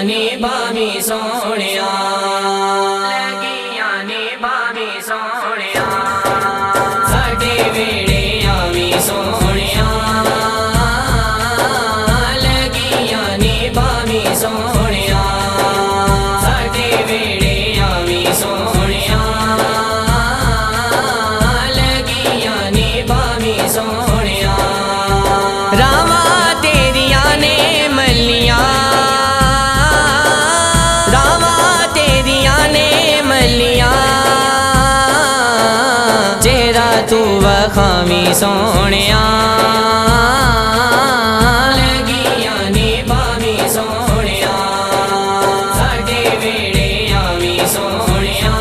नी भावी सोहणिया, लगियां नी भावी सोहणिया, साडे वेड़े आवी सोहणिया, लगियां नी भावी सोहणिया, साडे वेड़े आवी सोहणिया, लगियां नी भावी सोहणिया। रामा तेरिया ने मलिया, रामा तेरिया ने मलिया, चेहरा तू वखावी सोहणिया, लगियां नी भावी सोहणिया, साडे वेड़े आवी सोहणिया,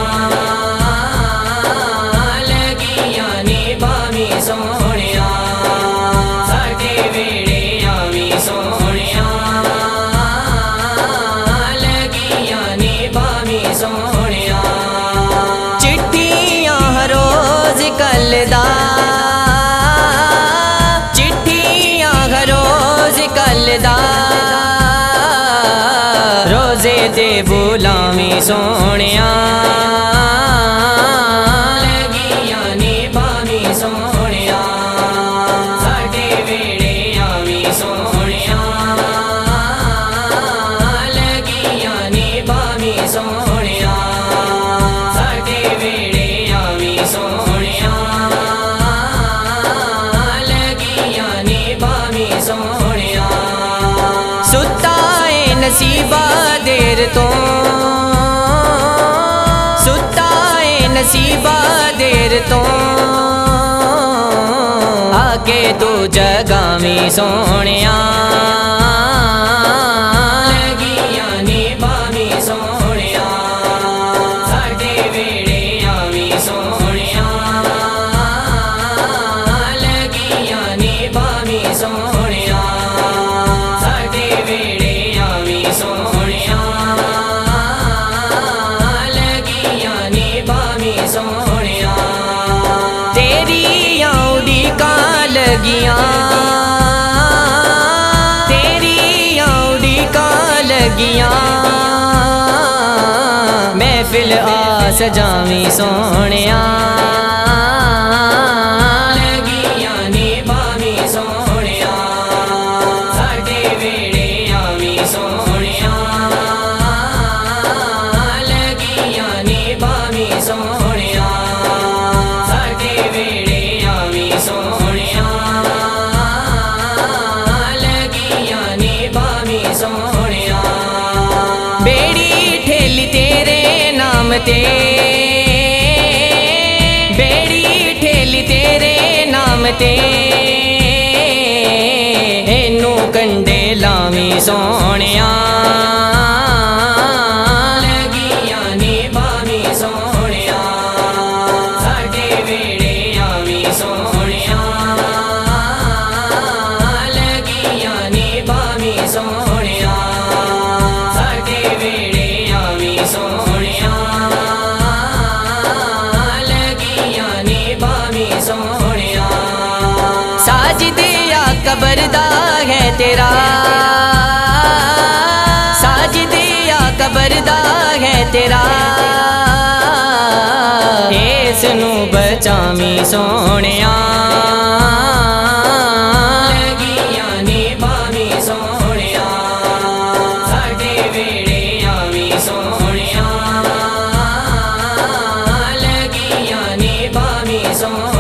लगियां नी भावी सोहणिया, साडे वेड़े आवी सोहणिया, लगियां नी भावी सोहणिया। चिट्ठियां हर रोज कलदा, चिट्ठियां हर रोज कलदा, रोजे ते बुलावी सोहणिया, लगियां नी भावी सोहणिया, साडे वेड़े आवी सोहणिया, लगियां नी भावी सोहणिया, साडे वेड़े आवी सोहणिया, लगियां नी भावी सोहणिया। सुता है नसीबा देर तो, सुता है नसीबा देर तो, आके तू जगावी सोहणिया, लगियां नी भावी सोहणिया, साडे वेड़े आवी सोहणिया, लगियां नी भावी सोहणिया, साडे वेड़े आवी सोहणिया, लगियां नी भावी सोहणिया। तेरी आउडी का लगियां, तेरी आउडी का लगियां, महफिल आ सजावी सोहणिया, लगियां नी भावी सोहणिया, साडे वेड़े आवी सोहणिया, लगियां नी भावी सोहणिया, साडे वेड़े आवी सोहणिया, लगियां नी भावी सोहणिया। बेड़ी ठेली तेरे नाम ते, बेड़ी ठेली तेरे नाम ते, एनू कंडे लावी सोहणिया, लगियां नी भावी सोहणिया, साडे वेड़े आवी सोहणिया, लगियां नी भावी सोहणिया, साडे वेड़े आवी सोहणिया, लगियां नी भावी सोहणिया। साजिदिया कबरदा है तेरा, साजिदिया कबरदा है तेरा, इसनू बचावी सोहणिया, लगियां नी भावी सोहणिया, साडे वेड़े आवी सोहणिया, लगियां नी भावी सोहणिया।